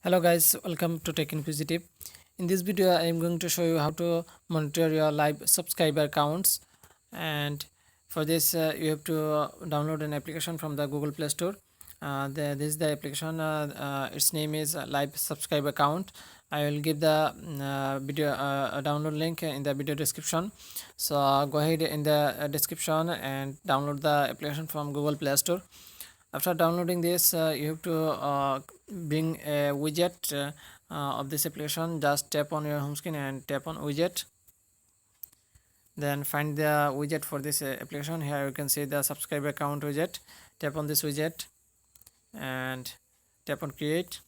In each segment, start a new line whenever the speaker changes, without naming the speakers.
Hello guys, welcome to Tech Inquisitive. In this video, I am going to show you how to monitor your live subscriber counts. And for this, you have to download an application from the Google Play Store. This is the application. Its name is Live Subscriber Count. I will give the video download link in the video description. So go ahead in the description and download the application from Google Play Store. After downloading this, you have to bring a widget of this application. Just tap on your home screen and tap on widget, then find the widget for this application. Here you can see the subscriber count widget. Tap on this widget and tap on create.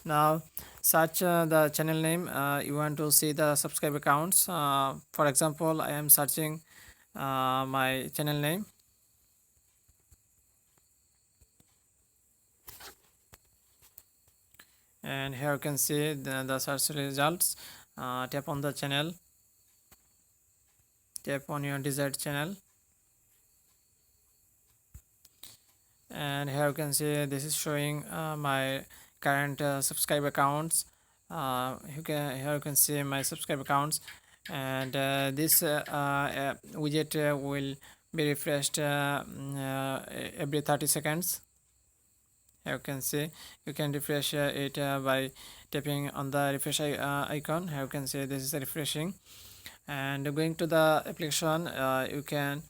Now search the channel name you want to see the subscriber counts. For example, I am searching my channel name. And here you can see the search results. Tap on the channel, tap on your desired channel, and here you can see this is showing my current subscriber counts. Here you can see my subscriber counts, and this widget will be refreshed every 30 seconds. You can see you can refresh it by tapping on the refresh icon. Here you can see this is refreshing, and going to the application you can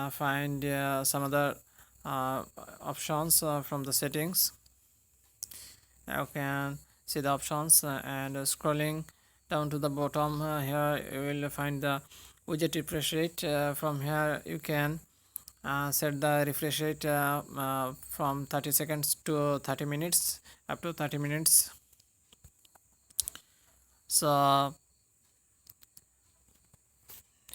find some other options from the settings. You can see the options and scrolling down to the bottom. Here you will find the widget refresh rate. From here you can set the refresh rate from 30 seconds to 30 minutes, up to 30 minutes. So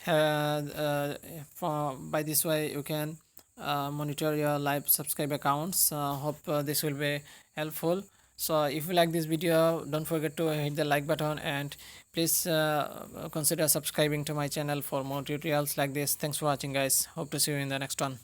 by this way you can monitor your live subscriber counts. Hope this will be helpful. So if you like this video, don't forget to hit the like button, and please consider subscribing to my channel for more tutorials like this. Thanks for watching guys. Hope to see you in the next one.